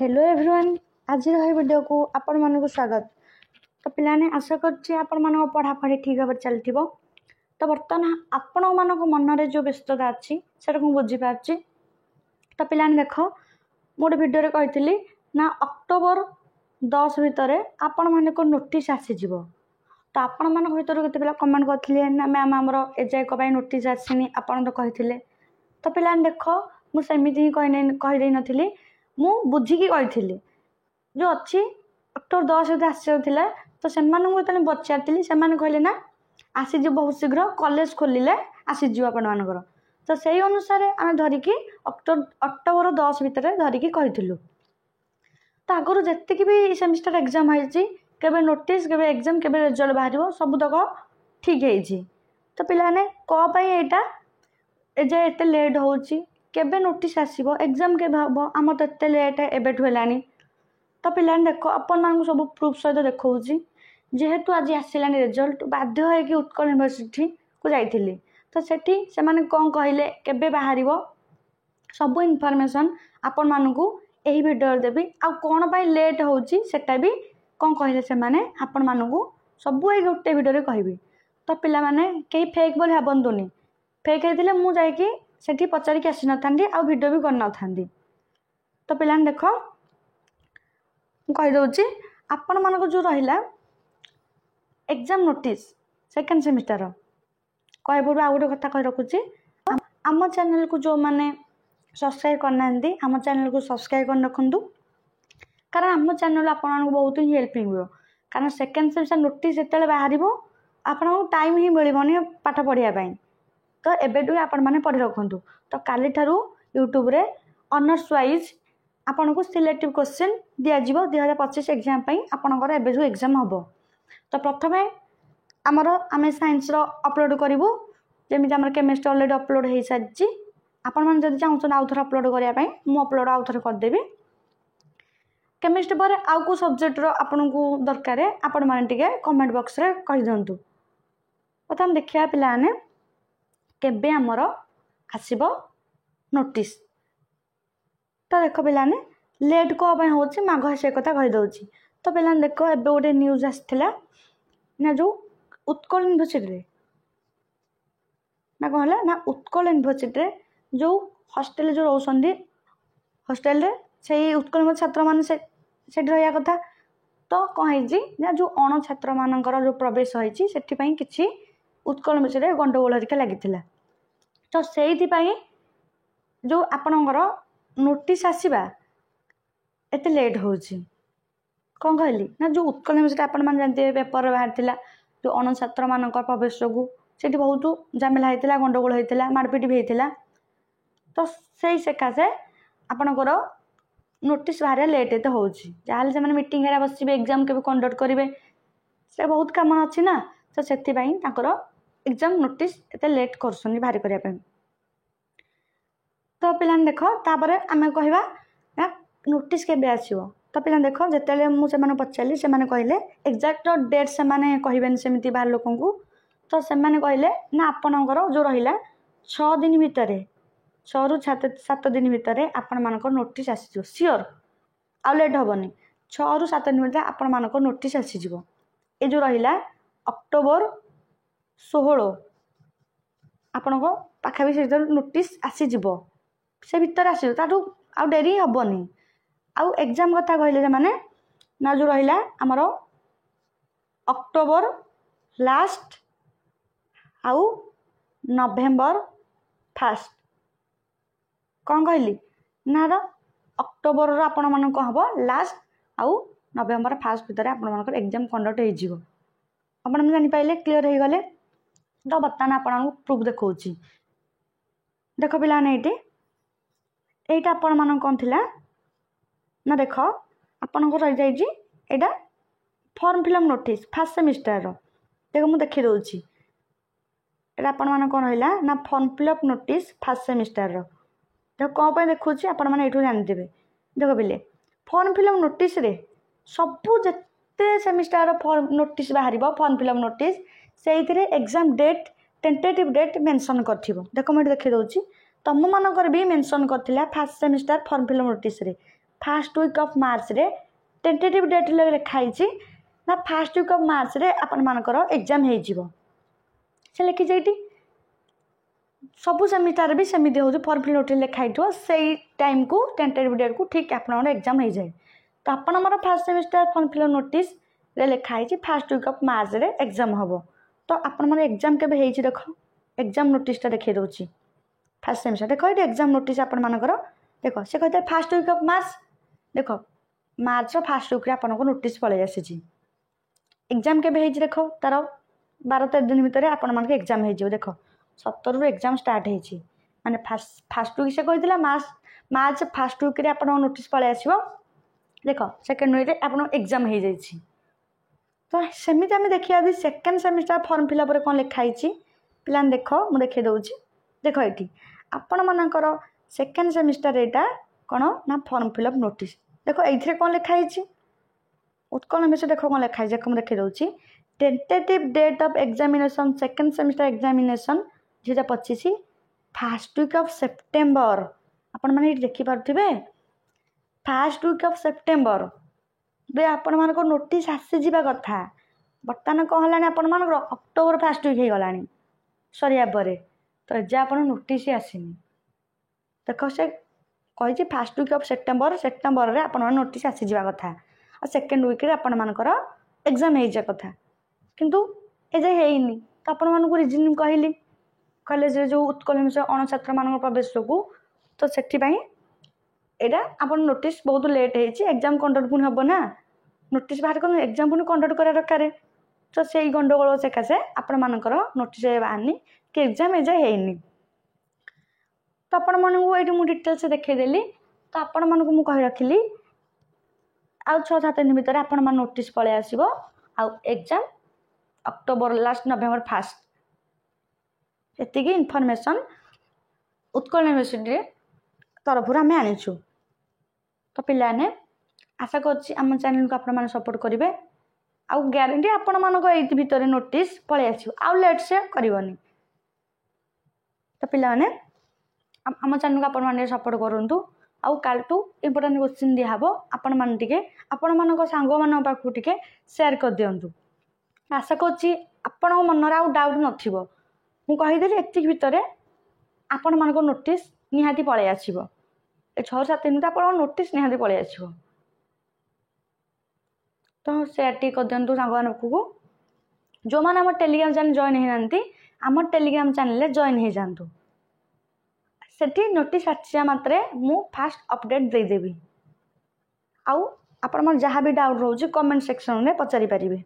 Hello everyone आज video को आपण मानक स्वागत। तो पिलाने आशा करछि आपण मानक पढ़ापढ़ी ठीक भाव चलती। तो बर्तमान आपण मानक मन में जो व्यस्तता अच्छी से बुझीपारछि। तो पिलाने देख मोटे वीडियो कही ना अक्टोबर 10 भितर आपण मानक नोटिस आसीज। तो आपण मानक भर केते पिला कमेंट करथिले ना मैम आमर एजाक नोटिस आसीनी आपण तो कही। तो पिलाने देख मुझे कहीदे नी मु बुझिकी कही जो अच्छी अक्टोबर 10 आसला। तो से पचारि से कहले ना आसीज बहुत शीघ्र कॉलेज खोलिले आसीज आपण मानकर। तो से अनुसार आम धरिकी अक्टोबर 10 भितर धरिकी कहीलु। तो आगुरी जी भी सेमिस्टर एग्जाम होती केबे नोटिस केबे एग्जाम केबे रिजल्ट बाहर सबुतक ठीक है। तो पिलाने कौन यहाँ एजे एत लेट होची केबे नोटिस आसीबो एग्जाम के हम आम तो एत लेट एबेठू हेलानी। तो पिलाने देख अपन मान सब प्रूफ सहित देखा जेहेतु आज आसलानी रिजल्ट बाध्य है कि उत्कल यूनिवर्सिटी को जाइली। तो सेठी से माने कौन कहले केबे बाहर सब इनफॉरमेशन आपण मानकू यही वीडियो देवी। आ कौन पाई लेट होची सेटा भी कौन कहले से माने आपण मानकू सब ये गोटे वीडियो कहबी। तो पिला माने कई फेक बोली भाबंतुनी फेक होते मुझे जाकि सेठी पचारिक आसी न था वीडियो भी कर न। तो पिलाने देख कहीदे आपण मानक जो रहा एग्जाम नोटिस सेकेंड सेमिस्टर कह पूर्व आउ गोटे कथा कही रखुची आम चैनल को जो मैंने सब्सक्राइब करना आम चैनल को सब्सक्राइब कर रखु। कारण आम चैनल आपको बहुत ही हेल्पिंग हो। कारण सेकेंड सेमिस्टर नोटिस जिते बाहर आपको टाइम ही मिलनी पाठ पढ़ाई। तो एबेटू आपण मैंने पढ़ी रखु। तो काली ठारू यूट्यूब रे ऑनर्स वाइज आपन को सिलेक्टिव क्वेश्चन दिया जीवो 2025 एग्जाम पई आपनकर एबेजू एग्जाम हबो। तो प्रथमे आमर आमे साइंस रो अपलोड करिवो जेमिति आमर केमिस्ट्री ऑलरेडी अपलोड हो सारी। आपण मैंने जब चाहूँ आउ थे अपलोड करने मु अपलोड आउ थे करदेवी। केमिस्ट्री पर आउ को सब्जेक्ट रो आपन को दरकार आपण मैंने टिके कमेंट बॉक्स रे कहि दंतु। प्रथम देखिया पिलाने केबे आमर आसीबो नोटिस। तो देख पिलाने लेट को होची माघ से कथा कही दउची। तो पिलाने देख एबे गोटे न्यूज आसथिला ना जो उत्कल यूनिवर्सिटी ना कहला ना उत्कल यूनिवर्सिटी जो हॉस्टल जो रोसंदी हॉस्टल रे से उत्कल छात्र मान से रहा कथा। तो कौन है जो अण छात्र मानकर जो प्रवेश होती से किसी उत्कल यूनिवर्सिटी गंडगोल हरिका लगी। तो से जो आपणकर नोटिस आसवा एत लेट हो कौन कहली ना जो उत्कल यूनिवर्सिटी आपण मैंने जानते पेपर बाहर जो अण छात्र मान प्रवेश जो से बहुत झमेला होता गंडगोल होता मारपिट भी होता। तो से सकाशे आपणकर नोटिस बाहर लेट एत हो जहाँ से मीटिंग बस एग्जाम के कंडक्ट करेंगे से बहुत कम अच्छी ना। तो से एग्जाम नोटिस एत लेट कर बाहर करने। तो पिलाने देख तापर आम कहवा ना नोटिस केबे आसीबो। तो पिलाने देख जिते मुझे पचारि से कहले एक्जाक्ट डेट से कहबेनि सेमती बाहर लोक को। तो से कहले ना आपणकर जो रहा 6 दिन भितर 6 ରୁ 7 दिन भितर आपण मानक नोटिस आसीजो सियोर आउ लेट हेनी। 6 ରୁ 7 दिन भितर आपण मानक नोटिस आसीजो। ये जो रहा अक्टोबर 16 आपण पाखापी से नोटिस आसीज से भितर आसो ताठू आउ डेरी हेनी। आउ एग्जाम कथा कहले माने ना जो रहा आमर अक्टोबर लास्ट आउ नवेम्बर फास्ट कौन कहली ना अक्टोबर आपण मान हम लास्ट आउ नवेम्बर फास्ट भितर आपण एग्जाम कंडक्ट हो जापारे क्लीयर हो गले। तो बर्तमान आपको प्रूफ देखा देख पिलाने ये आपण मान कौन थी ना देख आपण रही जाइए form fill up notice fast semester देख मुझे देखी दूसरी आपण मान कौन रहा ना form fill up notice fast semester देख कौन देखुँ आपण मैंने जानते देख पिले फॉर्म फिलअप नोटिस रे सबू जिते सेमिस्टर फॉर्म नोटिस बाहर फॉर्म फिलअप नोटिस से exam date tentative date mention कर देख मुझे देखी दूसरी तुम मानकर भी मेंशन करथिला first semester form fill up notice रे फास्ट वीक ऑफ मार्च रे टेंटेटिव डेट लिखाई ना फास्ट वीक ऑफ मार्च रे आपण मानकर एग्जाम हो से लिखी जाइए सबू सेमिस्टर भी सेमती हो फर्म फिल नोटिस लिखाई से टाइम को टेंटेटिव डेट को ठीक आप एग्जाम हो जाए तो आपंकर first semester form fill notice लिखाई फास्ट वीक ऑफ मार्च रे एग्जाम हम तो आपण एग्जाम के देख एग्जाम नोटिसटा देखिए दूसरी फास्ट सेमिस्टर देख ये एग्जाम नोटिस आपर देख से कहते हैं फास्ट वीक ऑफ मार्च देख मार्च फास्ट वीक आपको नोटिस पलि आसी एग्जाम के देख तार 12-13 दिन भितर आपण मानक एग्जाम हो देख 17 रु एग्जाम स्टार्ट हो माने फास्ट वीक से कहला मार्च फास्ट वीक आप नोटिस पलि आसो देख सेकेंड वीक आप एग्जाम हो जाए तो सेमती आम देखिए सेकेंड सेमिस्टर फर्म फिलअप कौन लिखाई पिला देख मुझे देखिए दूसरी देख ये आपण मानकर सेकेंड सेमिस्टर यहाँ कौन ना फर्म फिलअप नोटिस देख ये कौन लिखाई उत्कल निवेश देख कौन लिखाई देख मुझे देखिए दूसरी tentative date of examination second semester examination 2025 first week of September आपण मैंने देखिपे फास्ट वीक ऑफ सेप्टेम्बर बे आपण मानक नोटिस आसीजा कथा बर्तमान कौन है आपण मानक अक्टोबर फास्ट वीक हो गला सरिया पर तो एजे आप नोटिस आसनी देख से कही फास्ट वीक ऑफ सेप्टेम्बर आप नोटिस आसीजा कथा और सेकेंड वीक आपण मानकर एग्जाम हो कथा किंतु एजे है तो आपण मानक रिजनिंग कहली कॉलेज जो उत्कल निवेश अणछात्र मान प्रवेश जो तो से यहाँ आप नोटिस बहुत लेट हो एग्जाम कंडक्ट पुणी हम ना नोटिस बाहर कर एग्जाम पुणी कंडक्ट करा दरकार तो से गंडगोल सकाशे आपण मानकर नोटिस बाहरनी कि एग्जाम एजा है तो आपण मानू ये मुझे डिटेल्स देखीदेली तो आपण मानक मुझे कही रखिली आउ 6-7 दिन भितर आपण मान नोटिस पलि आसो आउ एग्जाम अक्टोबर लास्ट नवेम्बर फास्ट एति इनफॉरमेशन उत्कल यूनिवर्सिटी तरफ आम आनीचु तो पिलाने आशा करम चैनल को आपण सपोर्ट करेंगे आउ ग्यारंटी आपण मानक ये भितर नोटिस पलि आसो आउ लेट से करनी तो पिलाने आम चैनल को आपण मैंने सपोर्ट करूँ आउ कालटू इम्पोर्टाट क्वेश्चन दिहब आपण मैंने आपण मान सांग मान पाखु टे सेयार कर दिंतु आशा कर मनर आउ डाउट नथिबो मु कहीदेली एति भितर आपण मानक नोटिस निहाती पलि आसो 6-7 दिन आप नोटिस निहाती पलि आसो तो सेयार टी कर दिंतु सांग मानू जो मैंने आम टेलीग्राम चैनल जॉइन होना आम टेलीग्राम चैनल जॉइन हो जातु से नोटिस आसा मात्रे मु फास्ट अपडेट देदेवी आउ आपण जहाँ भी डाउट रोचे कमेंट सेक्शन में पचारि पारिबे।